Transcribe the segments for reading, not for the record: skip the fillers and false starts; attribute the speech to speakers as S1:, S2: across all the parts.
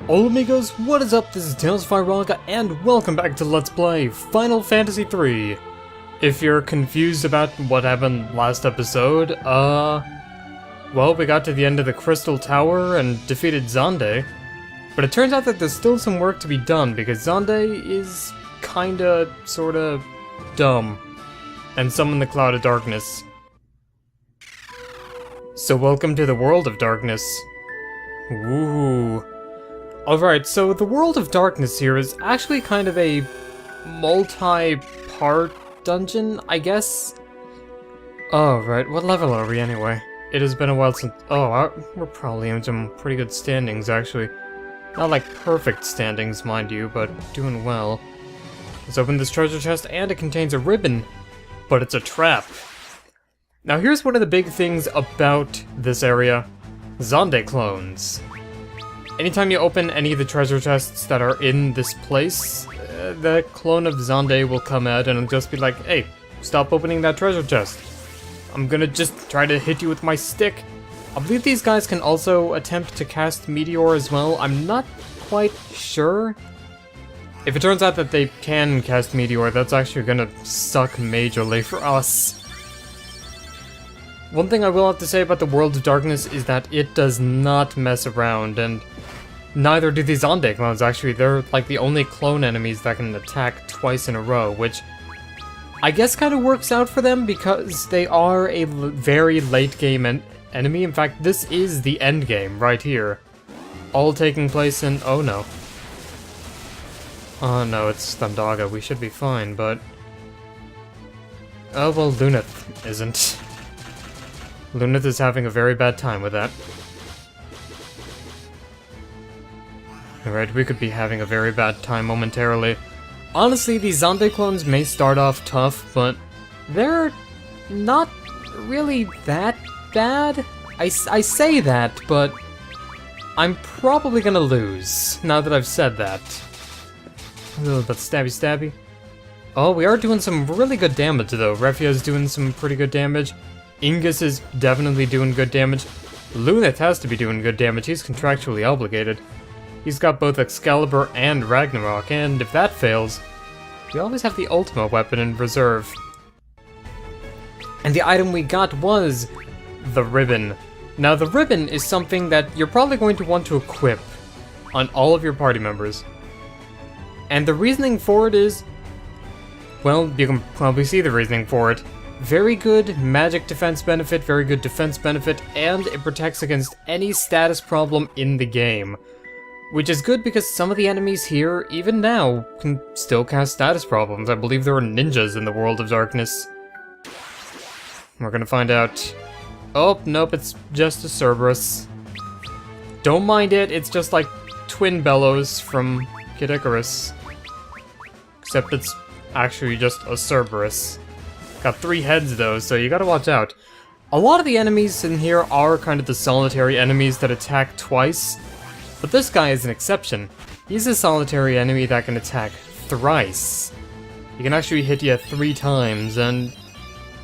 S1: Hola amigos, what is up? This is Tales of Ironica, and welcome back to Let's Play Final Fantasy III. If you're confused about what happened last episode, well, we got to the end of the Crystal Tower and defeated Xande. But it turns out that there's still some work to be done, because Xande is kinda, sorta, dumb. And summoned the Cloud of Darkness. So welcome to the World of Darkness. Woohoo. Alright, so the World of Darkness here is actually kind of a multi-part dungeon, I guess? Right, what level are we anyway? It has been a while since- we're probably in some pretty good standings, actually. Not like perfect standings, mind you, but doing well. Let's open this treasure chest, and it contains a ribbon. But it's a trap. Now here's one of the big things about this area. Xande clones. Anytime you open any of the treasure chests that are in this place, the clone of Xande will come out and it'll just be like, hey, stop opening that treasure chest. I'm gonna just try to hit you with my stick. I believe these guys can also attempt to cast Meteor as well. I'm not quite sure. If it turns out that they can cast Meteor, that's actually gonna suck majorly for us. One thing I will have to say about the World of Darkness is that it does not mess around, and neither do the Xande clones, actually. They're like the only clone enemies that can attack twice in a row, which I guess kind of works out for them because they are a very late game enemy. In fact, this is the end game right here. All taking place in... oh no. Oh no, it's Thundaga. We should be fine, but... oh well, Luneth isn't. Luneth is having a very bad time with that. Alright, we could be having a very bad time momentarily. Honestly, these Xande clones may start off tough, but they're not really that bad. I say that, but I'm probably gonna lose, now that I've said that. A little bit stabby. Oh, we are doing some really good damage, though. Refia's doing some pretty good damage. Ingus is definitely doing good damage. Luneth has to be doing good damage. He's contractually obligated. He's got both Excalibur and Ragnarok, and if that fails, we always have the ultimate weapon in reserve. And the item we got was the ribbon. Now, the ribbon is something that you're probably going to want to equip on all of your party members. And the reasoning for it is, well, you can probably see the reasoning for it. Very good magic defense benefit, very good defense benefit, and it protects against any status problem in the game. Which is good because some of the enemies here, even now, can still cast status problems. I believe there are ninjas in the World of Darkness. We're gonna find out. Oh, nope, it's just a Cerberus. Don't mind it, it's just like Twin Bellows from Kid Icarus. Except it's actually just a Cerberus. Got 3 heads though, so you gotta watch out. A lot of the enemies in here are kind of the solitary enemies that attack twice, but this guy is an exception. He's a solitary enemy that can attack thrice. He can actually hit you 3 times, and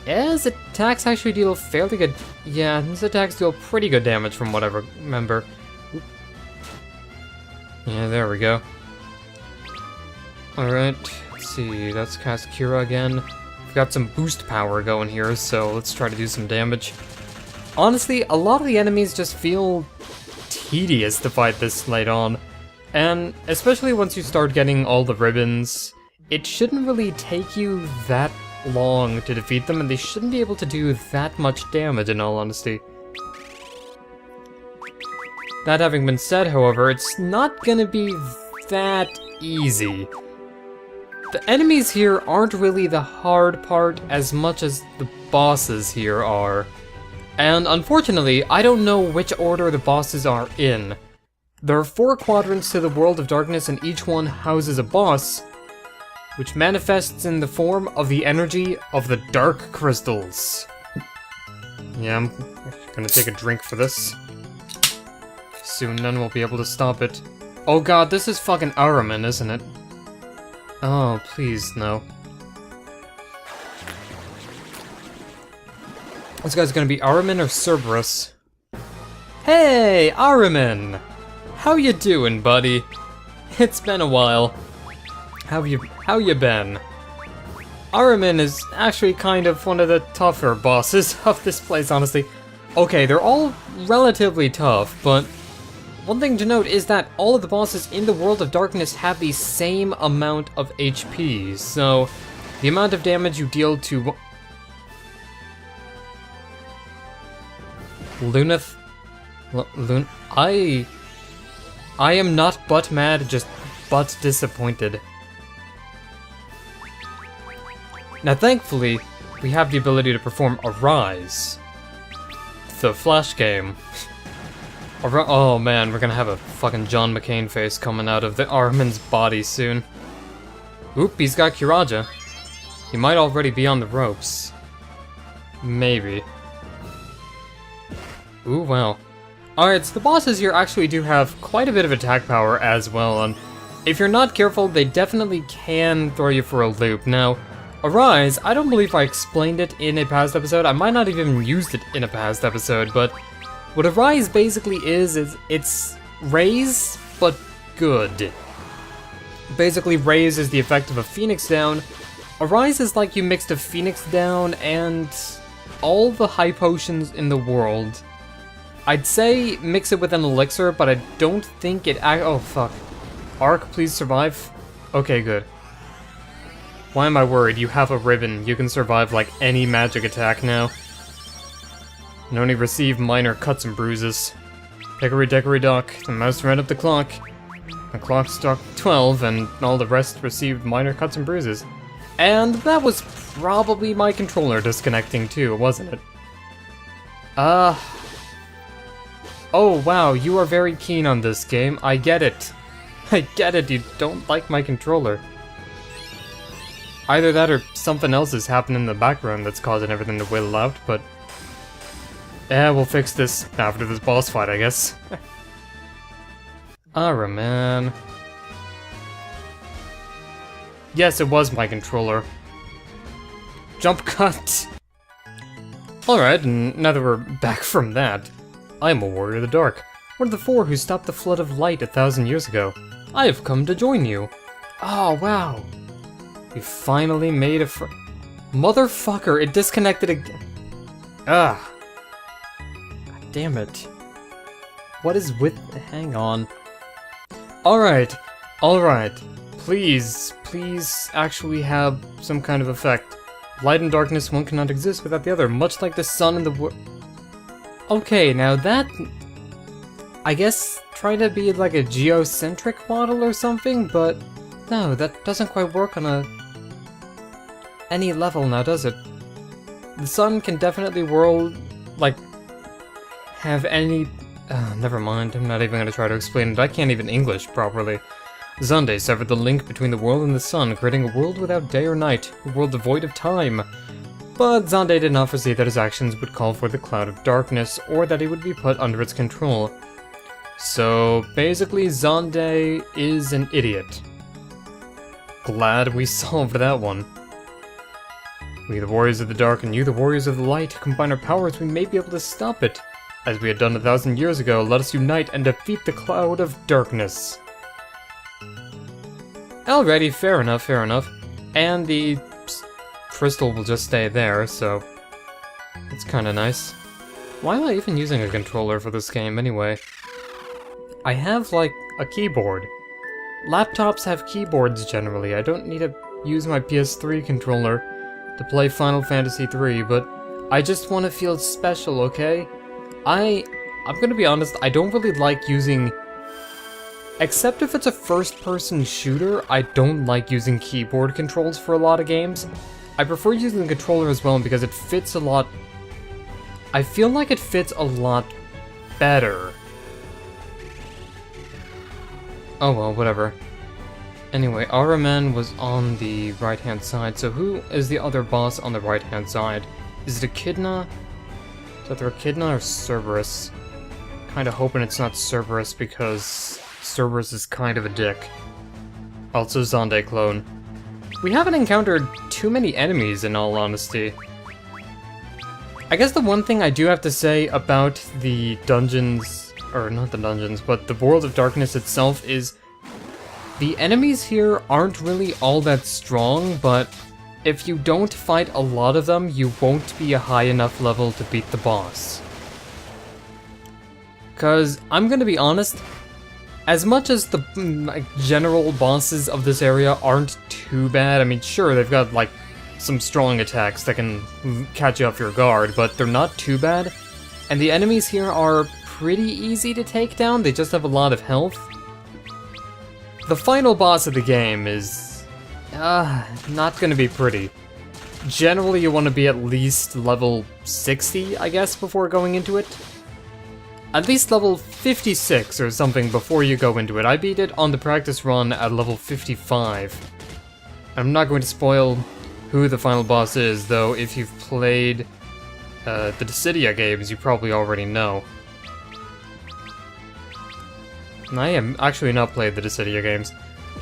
S1: his attacks actually deal fairly good... yeah, his attacks deal pretty good damage from what I remember. Yeah, there we go. Alright, let's see, let's cast Kira again. We've got some boost power going here, so let's try to do some damage. Honestly, a lot of the enemies just feel tedious to fight this late on, and especially once you start getting all the ribbons, it shouldn't really take you that long to defeat them, and they shouldn't be able to do that much damage, in all honesty. That having been said, however, it's not gonna be that easy. The enemies here aren't really the hard part as much as the bosses here are. And unfortunately, I don't know which order the bosses are in. There are 4 quadrants to the World of Darkness, and each one houses a boss, which manifests in the form of the energy of the Dark Crystals. Yeah, I'm gonna take a drink for this. Soon then we'll be able to stop it. Oh god, this is fucking Araman, isn't it? Oh, please, no. This guy's gonna be Araman or Cerberus. Hey, Araman! how you doing, buddy? It's been a while. How you been? Aramin is actually kind of one of the tougher bosses of this place, honestly. Okay, they're all relatively tough, but one thing to note is that all of the bosses in the World of Darkness have the same amount of HP, so the amount of damage you deal to Luneth... I am not butt mad, just butt disappointed. Now thankfully, we have the ability to perform Arise. The Flash game. Oh man, we're gonna have a fucking John McCain face coming out of the Armin's body soon. Oop, he's got Kiraja. He might already be on the ropes. Maybe. Ooh, well. Alright, so the bosses here actually do have quite a bit of attack power as well, and if you're not careful, they definitely can throw you for a loop. Now, Arise, I don't believe I explained it in a past episode. I might not even used it in a past episode, but what Arise basically is it's raise, but good. Basically, raise is the effect of a Phoenix down. Arise is like you mixed a Phoenix down and all the high potions in the world. I'd say mix it with an elixir, but I don't think it oh fuck. Arc, please survive. Okay, good. Why am I worried? You have a ribbon. You can survive like any magic attack now. And only receive minor cuts and bruises. Hickory dickory dock, the mouse ran up the clock. The clock struck 12 and all the rest received minor cuts and bruises. And that was probably my controller disconnecting too, wasn't it? Oh wow, you are very keen on this game. I get it. I get it, you don't like my controller. Either that or something else is happening in the background that's causing everything to whittle out, but... yeah, we'll fix this after this boss fight, I guess. Alright, man. Yes, it was my controller. Jump cut! Alright, and now that we're back from that, I am a warrior of the dark, one of the 4 who stopped the flood of light 1,000 years ago. I have come to join you. Oh, wow. You finally made a Motherfucker, it disconnected again. Ah. God damn it. What is with... hang on. Alright. Alright. Please actually have some kind of effect. Light and darkness, one cannot exist without the other, much like the sun and the Okay, now that... I guess try to be like a geocentric model or something, but... no, that doesn't quite work on any level now, does it? The sun can definitely have any... never mind, I'm not even gonna try to explain it, I can't even English properly. Zande severed the link between the world and the sun, creating a world without day or night, a world devoid of time. But Zande did not foresee that his actions would call for the cloud of darkness, or that he would be put under its control. So, basically, Zande is an idiot. Glad we solved that one. We, the warriors of the dark, and you, the warriors of the light, combine our powers, we may be able to stop it. As we had done 1,000 years ago, let us unite and defeat the cloud of darkness. Alrighty, fair enough, fair enough. And the crystal will just stay there, so it's kinda nice. Why am I even using a controller for this game anyway? I have, like, a keyboard. Laptops have keyboards generally. I don't need to use my PS3 controller to play Final Fantasy III, but I just want to feel special, okay? I'm gonna be honest, I don't really like using... except if it's a first-person shooter, I don't like using keyboard controls for a lot of games. I prefer using the controller as well because it fits a lot... I feel like it fits a lot better. Oh well, whatever. Anyway, Araman was on the right-hand side, so who is the other boss on the right-hand side? Is it Echidna? Is either Echidna or Cerberus? Kinda hoping it's not Cerberus because Cerberus is kind of a dick. Also Zande clone. We haven't encountered too many enemies in all honesty. I guess the one thing I do have to say about the dungeons or not the dungeons, but the World of Darkness itself is... The enemies here aren't really all that strong, but if you don't fight a lot of them, you won't be a high enough level to beat the boss. Cause, I'm gonna be honest, as much as the like, general bosses of this area aren't too bad, I mean, sure, they've got, like, some strong attacks that can catch you off your guard, but they're not too bad. And the enemies here are pretty easy to take down, they just have a lot of health. The final boss of the game is... not gonna be pretty. Generally, you want to be at least level 60, I guess, before going into it. At least level 56 or something before you go into it. I beat it on the practice run at level 55. I'm not going to spoil who the final boss is, though if you've played the Dissidia games, you probably already know. And I am actually not played the Dissidia games.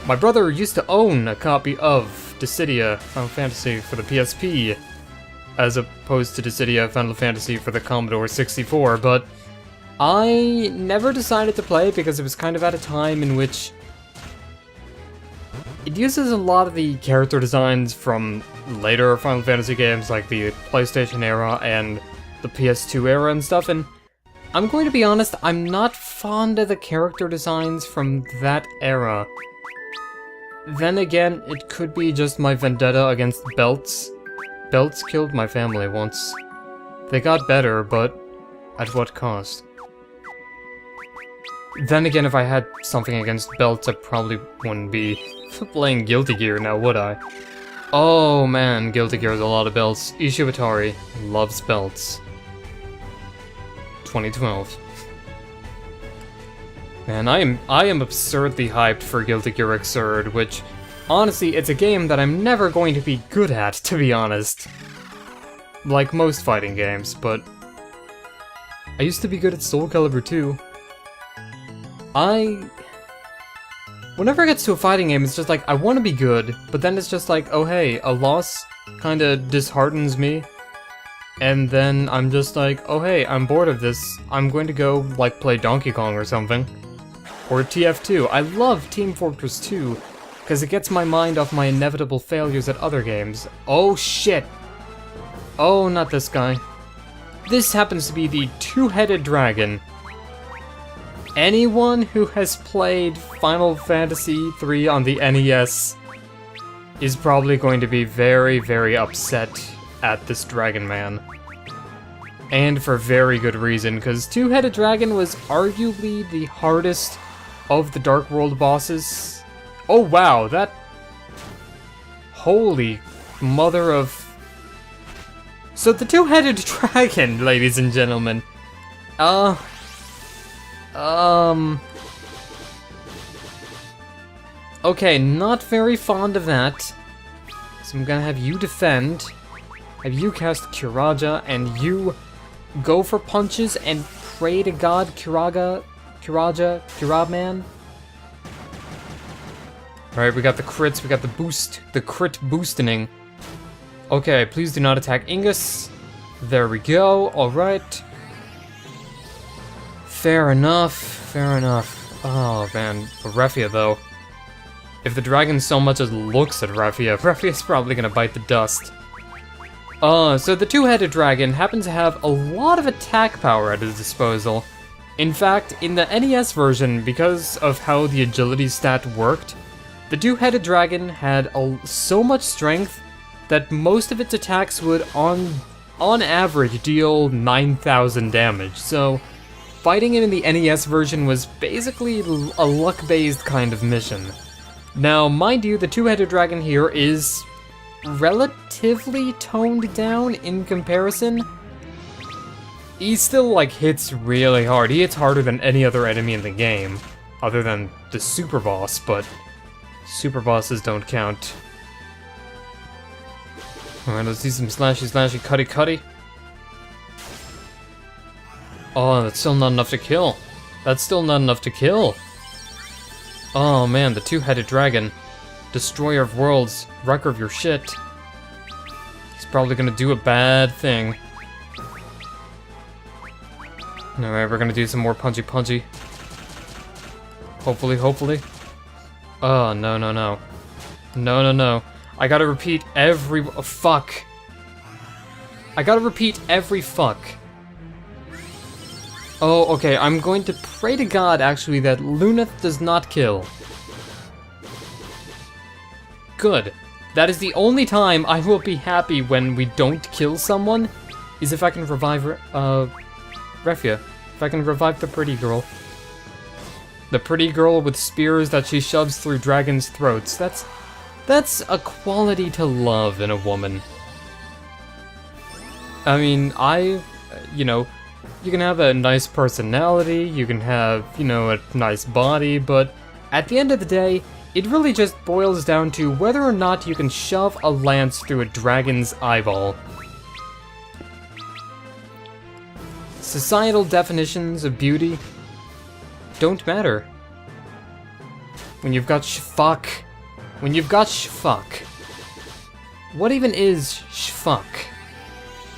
S1: My brother used to own a copy of Dissidia Final Fantasy for the PSP, as opposed to Dissidia Final Fantasy for the Commodore 64, but I never decided to play it because it was kind of at a time in which it uses a lot of the character designs from later Final Fantasy games, like the PlayStation era and the PS2 era and stuff, and I'm going to be honest, I'm not fond of the character designs from that era. Then again, it could be just my vendetta against belts. Belts killed my family once. They got better, but at what cost? Then again, if I had something against belts, I probably wouldn't be playing Guilty Gear now, would I? Oh man, Guilty Gear has a lot of belts. Ishiwatari loves belts. 2012. Man, I am absurdly hyped for Guilty Gear Xrd, which, honestly, it's a game that I'm never going to be good at, to be honest. Like most fighting games, but I used to be good at Soul Calibur 2. Whenever it gets to a fighting game, it's just like, I want to be good, but then it's just like, oh hey, a loss kinda disheartens me. And then I'm just like, oh hey, I'm bored of this, I'm going to go, like, play Donkey Kong or something. Or TF2. I love Team Fortress 2, because it gets my mind off my inevitable failures at other games. Oh shit! Oh, not this guy. This happens to be the two-headed dragon. Anyone who has played Final Fantasy III on the NES is probably going to be very, very upset at this Dragon Man. And for very good reason, because Two-Headed Dragon was arguably the hardest of the Dark World bosses. Oh wow, that... Holy mother of... So the Two-Headed Dragon, ladies and gentlemen. Okay, not very fond of that. So I'm gonna have you defend. Have you cast Kiraja, and you go for punches and pray to God Kirabman. Alright, we got the crits, we got the boost, the crit boosting. Okay, please do not attack Ingus. There we go, alright. Fair enough, fair enough. Oh man, Refia though. If the dragon so much as looks at Refia, Refia's probably gonna bite the dust. So the two-headed dragon happens to have a lot of attack power at his disposal. In fact, in the NES version, because of how the agility stat worked, the two-headed dragon had so much strength that most of its attacks would, on average, deal 9,000 damage. So, fighting it in the NES version was basically a luck-based kind of mission. Now, mind you, the two-headed dragon here is relatively toned down in comparison. He still, like, hits really hard. He hits harder than any other enemy in the game, other than the super boss, but super bosses don't count. Alright, let's do some slashy, slashy, cutty, cutty. Oh, that's still not enough to kill. That's still not enough to kill. Oh man, the two-headed dragon. Destroyer of worlds, wrecker of your shit. He's probably gonna do a bad thing. Alright, we're gonna do some more punchy. Hopefully. Oh, no. No. I gotta repeat every... oh, fuck. I gotta repeat every fuck. Oh, okay, I'm going to pray to God, actually, that Luneth does not kill. Good. That is the only time I will be happy when we don't kill someone, is if I can revive, Refia. If I can revive the pretty girl. The pretty girl with spears that she shoves through dragons' throats. That's a quality to love in a woman. I mean, you know, you can have a nice personality, you can have, you know, a nice body, but at the end of the day, it really just boils down to whether or not you can shove a lance through a dragon's eyeball. Societal definitions of beauty don't matter. When you've got shfuck. What even is shfuck?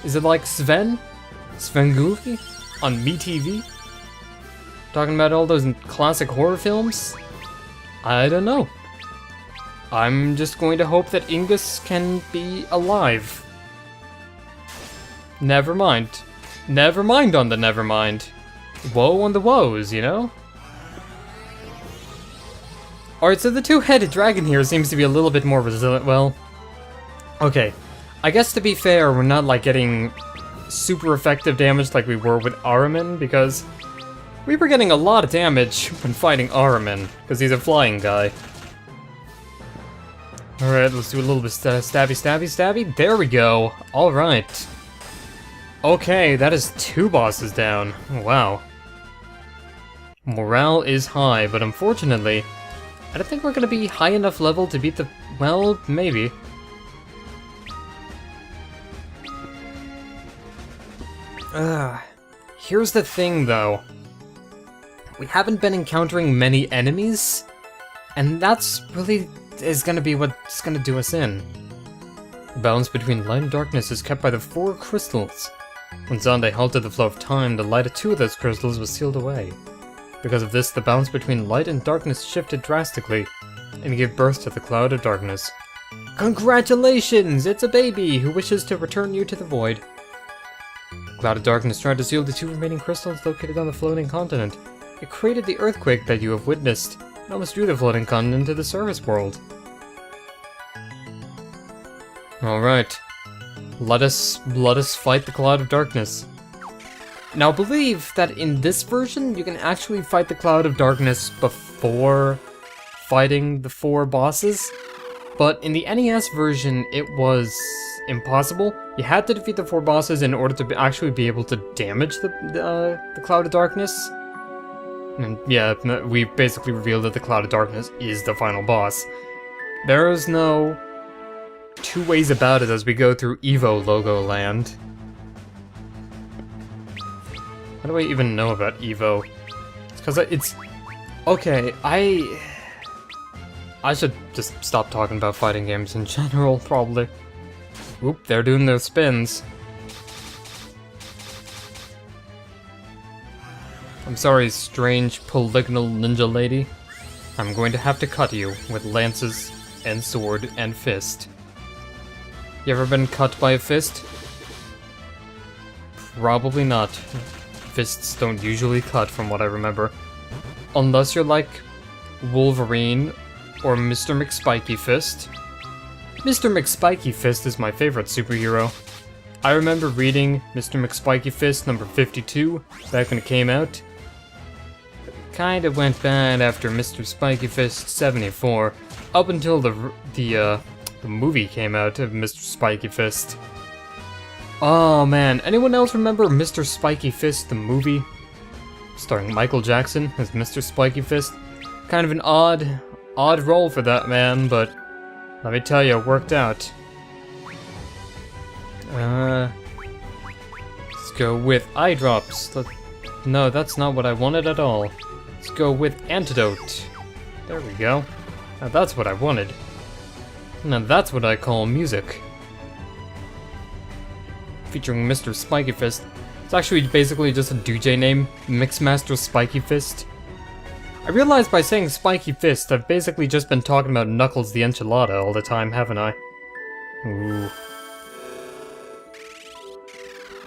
S1: Is it like Sven? Svengoolie? On MeTV? Talking about all those classic horror films? I don't know. I'm just going to hope that Ingus can be alive. Never mind. Never mind on the never mind. Woe on the woes, you know? Alright, so the two-headed dragon here seems to be a little bit more resilient. Well, okay. I guess to be fair, we're not like getting super effective damage like we were with Ahriman, because we were getting a lot of damage when fighting Ahriman, because he's a flying guy. Alright, let's do a little bit stabby. There we go. Alright. Okay, that is 2 bosses down. Wow. Morale is high, but unfortunately, I don't think we're gonna be high enough level to beat the... well, maybe. Here's the thing, though. We haven't been encountering many enemies, and that's really is gonna be what's gonna do us in. The balance between light and darkness is kept by the 4 crystals. When Xande halted the flow of time, the light of 2 of those crystals was sealed away. Because of this, the balance between light and darkness shifted drastically, and gave birth to the Cloud of Darkness. Congratulations! It's a baby who wishes to return you to the void. Cloud of Darkness tried to seal the 2 remaining crystals located on the floating continent. It created the earthquake that you have witnessed, and almost drew the floating continent to the surface world. Alright. Let us fight the Cloud of Darkness. Now, I believe that in this version, you can actually fight the Cloud of Darkness before fighting the 4 bosses, but in the NES version, it was impossible. You had to defeat the 4 bosses in order to actually be able to damage the Cloud of Darkness. And yeah, we basically revealed that the Cloud of Darkness is the final boss. There is no 2 ways about it as we go through Evo Logo Land. How do I even know about Evo? It's because it's... okay, I should just stop talking about fighting games in general, probably. Oop, they're doing their spins. I'm sorry, strange polygonal ninja lady. I'm going to have to cut you with lances and sword and fist. You ever been cut by a fist? Probably not. Fists don't usually cut, from what I remember. Unless you're like Wolverine or Mr. McSpiky Fist. Mr. McSpiky Fist is my favorite superhero. I remember reading Mr. McSpiky Fist number 52 back when it came out. Kinda went bad after Mr. Spiky Fist 74, up until the movie came out of Mr. Spiky Fist. Oh man, anyone else remember Mr. Spiky Fist the movie? Starring Michael Jackson as Mr. Spiky Fist. Kind of an odd role for that man, but let me tell you, it worked out. Let's go with eye drops. No, that's not what I wanted at all. Let's go with antidote. There we go. Now that's what I wanted. Now that's what I call music. Featuring Mr. Spiky Fist. It's actually basically just a DJ name, Mixmaster Spiky Fist. I realized by saying Spiky Fist, I've basically just been talking about Knuckles the Enchilada all the time, haven't I? Ooh.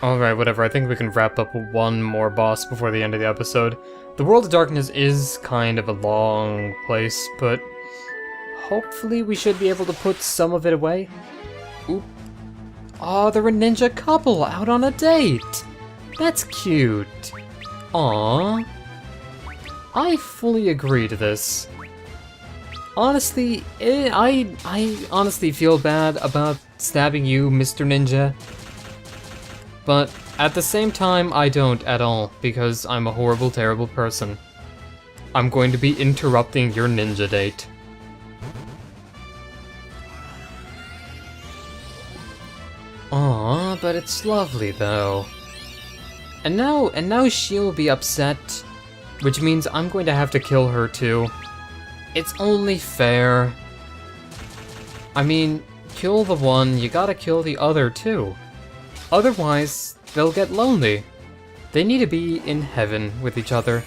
S1: Alright, whatever, I think we can wrap up with one more boss before the end of the episode. The World of Darkness is kind of a long place, but hopefully we should be able to put some of it away. Oop. Oh, they're a ninja couple out on a date! That's cute. Aww. I fully agree to this. Honestly, I honestly feel bad about stabbing you, Mr. Ninja. But at the same time, I don't at all, because I'm a horrible, terrible person. I'm going to be interrupting your ninja date. Aw, but it's lovely though. And now she'll be upset, which means I'm going to have to kill her too. It's only fair. I mean, kill the one, you gotta kill the other too. Otherwise, they'll get lonely. They need to be in heaven with each other.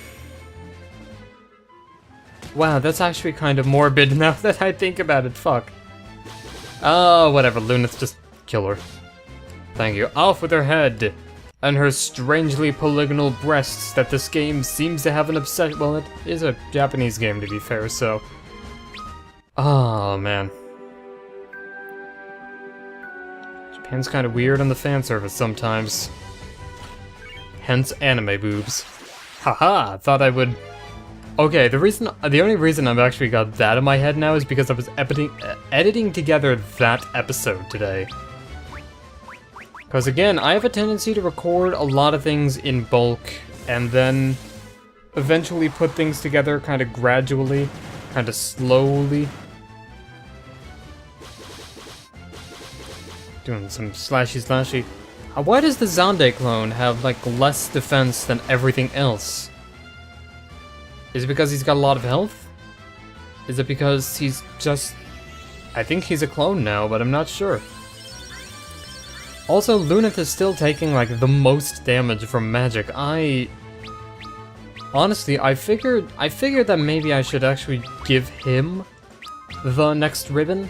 S1: Wow, that's actually kind of morbid now that I think about it, fuck. Oh, whatever, Lunith, just kill her. Thank you. Off with her head! And her strangely polygonal breasts that this game seems to have an obsession. Well, it is a Japanese game, to be fair, so... Oh, man. Japan's kind of weird on the fan service sometimes. Hence anime boobs. Haha, thought I would... Okay, the only reason I've actually got that in my head now is because I was editing together that episode today. Because again, I have a tendency to record a lot of things in bulk, and then eventually put things together kind of gradually, kind of slowly. Doing some slashy. Why does the Zande clone have, like, less defense than everything else? Is it because he's got a lot of health? Is it because he's just... I think he's a clone now, but I'm not sure. Also, Lunith is still taking, like, the most damage from magic. Honestly, I figured that maybe I should actually give him the next ribbon.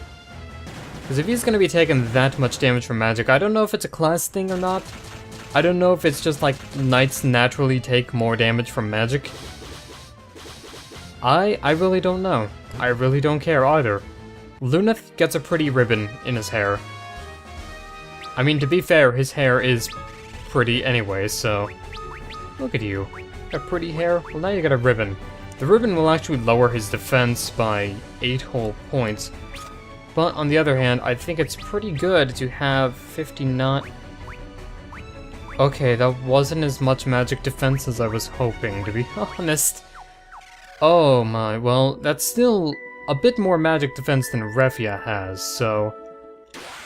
S1: Because if he's gonna be taking that much damage from magic, I don't know if it's a class thing or not. I don't know if it's just, like, knights naturally take more damage from magic. I really don't know. I really don't care either. Lunith gets a pretty ribbon in his hair. I mean, to be fair, his hair is pretty anyway, so... Look at you. Got pretty hair? Well, now you got a ribbon. The ribbon will actually lower his defense by 8 whole points. But on the other hand, I think it's pretty good to have 59... Okay, that wasn't as much magic defense as I was hoping, to be honest. Oh my, well, that's still a bit more magic defense than Refia has, so...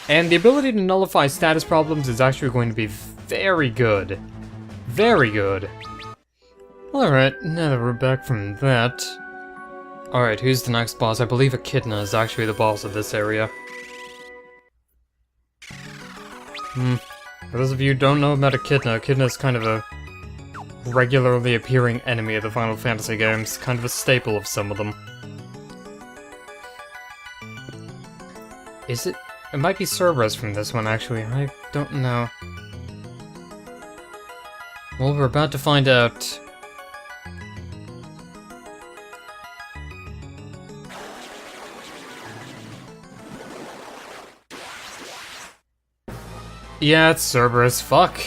S1: And the ability to nullify status problems is actually going to be very good. Very good. Alright, now that we're back from that... Alright, who's the next boss? I believe Echidna is actually the boss of this area. For those of you who don't know about Echidna, Echidna is kind of a regularly appearing enemy of the Final Fantasy games, kind of a staple of some of them. Is it? It might be Cerberus from this one, actually. I don't know. Well, we're about to find out. Yeah, it's Cerberus. Fuck.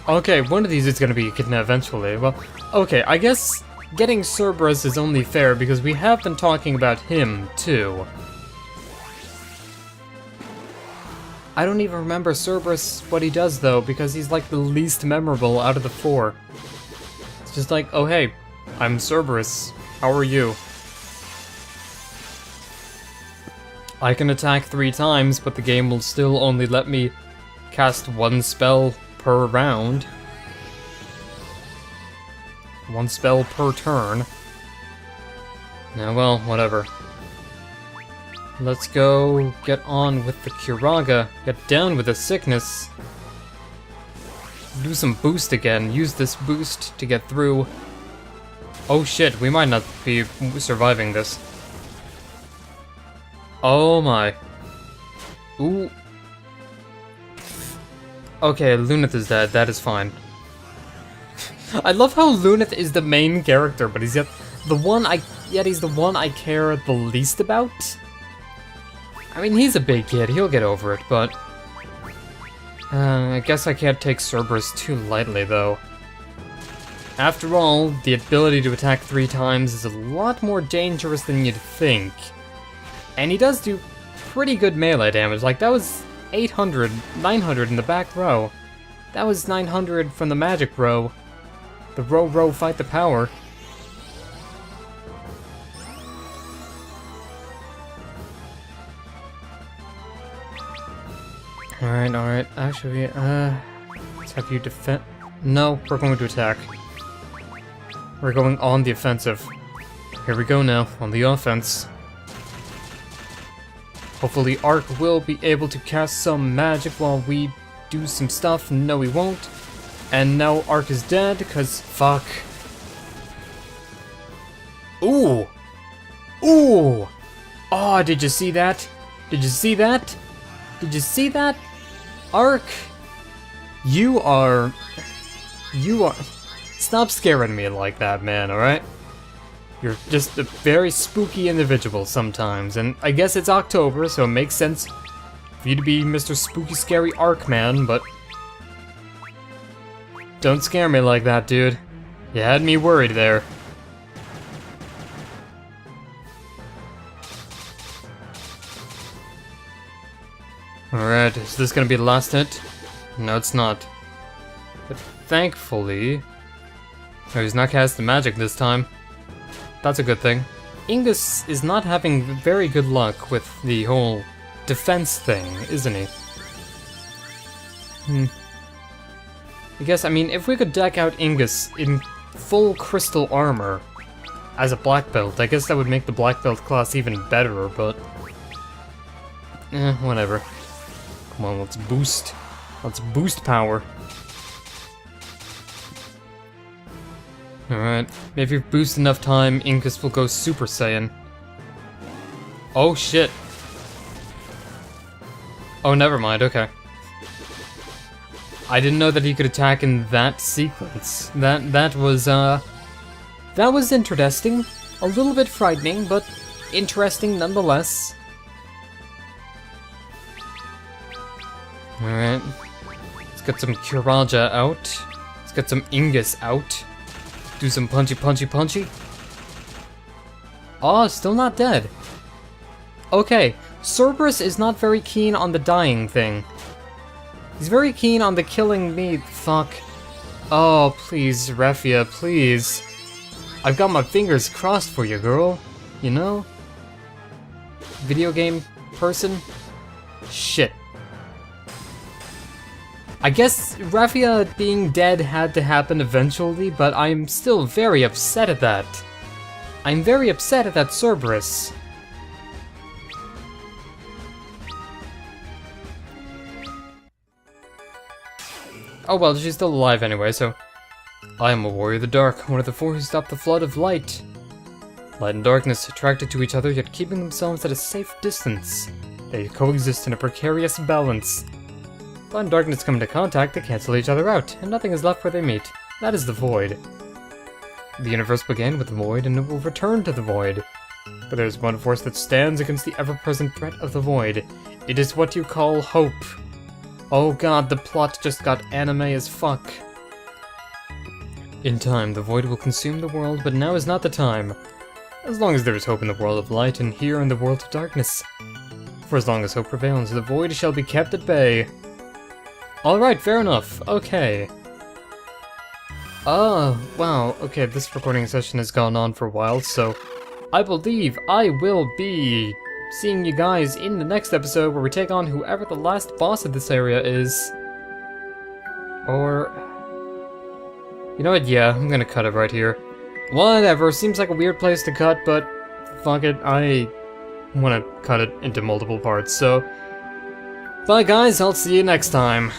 S1: Okay, one of these is gonna be Echidna eventually. Well, okay, I guess getting Cerberus is only fair because we have been talking about him, too. I don't even remember Cerberus, what he does, though, because he's, like, the least memorable out of the 4. It's just like, oh, hey, I'm Cerberus. How are you? I can attack 3 times, but the game will still only let me cast 1 spell per round. 1 spell per turn. Now, well, whatever. Let's go get on with the Curaga. Get down with the sickness. do some boost again. Use this boost to get through. Oh shit, we might not be surviving this. Oh my. Ooh. Okay, Lunith is dead. That is fine. I love how Lunith is the main character, but he's yet the one I care the least about. I mean, he's a big kid. He'll get over it, but I guess I can't take Cerberus too lightly, though. After all, the ability to attack 3 times is a lot more dangerous than you'd think. And he does do pretty good melee damage. Like, that was 800, 900 in the back row. That was 900 from the magic row. The row fight the power. Alright. Actually, let's have you defend. No, we're going to attack. We're going on the offensive. Here we go now, on the offense. Hopefully Ark will be able to cast some magic while we do some stuff. No, he won't. And now Ark is dead, because fuck. Ooh! Ooh! Oh, did you see that? Did you see that? Did you see that? Ark! You are... Stop scaring me like that, man, alright? You're just a very spooky individual sometimes, and I guess it's October, so it makes sense for you to be Mr. Spooky Scary Ark Man, but... Don't scare me like that, dude. You had me worried there. Alright, is this gonna be the last hit? No, it's not. But thankfully... Oh, he's not casting magic this time. That's a good thing. Ingus is not having very good luck with the whole defense thing, isn't he? I mean, if we could deck out Ingus in full crystal armor as a black belt, I guess that would make the black belt class even better, but... whatever. Come on, let's boost. Let's boost power. Alright, maybe if we boost enough time, Ingus will go Super Saiyan. Oh shit. Oh, never mind, okay. I didn't know that he could attack in that sequence. That was interesting. A little bit frightening, but interesting nonetheless. Alright. Let's get some Kiraja out. Let's get some Ingus out. Do some punchy. Oh, still not dead. Okay, Cerberus is not very keen on the dying thing. He's very keen on the killing me. Fuck. Oh, please, Refia, please. I've got my fingers crossed for you, girl. You know? Video game person? Shit. I guess Refia being dead had to happen eventually, but I'm still very upset at that. I'm very upset at that Cerberus. Oh well, she's still alive anyway, so... I am a warrior of the dark, one of the 4 who stopped the flood of light. Light and darkness, attracted to each other, yet keeping themselves at a safe distance. They coexist in a precarious balance. Light and darkness come into contact, they cancel each other out, and nothing is left where they meet. That is the void. The universe began with the void, and it will return to the void. But there is one force that stands against the ever-present threat of the void. It is what you call hope. Oh god, the plot just got anime as fuck. In time, the void will consume the world, but now is not the time. As long as there is hope in the world of light, and here in the world of darkness. For as long as hope prevails, the void shall be kept at bay. Alright, fair enough. Okay. Oh, wow. Okay, this recording session has gone on for a while, so I believe I will be seeing you guys in the next episode where we take on whoever the last boss of this area is. Or... You know what? Yeah, I'm gonna cut it right here. Whatever, seems like a weird place to cut, but fuck it, I want to cut it into multiple parts, so... Bye guys, I'll see you next time.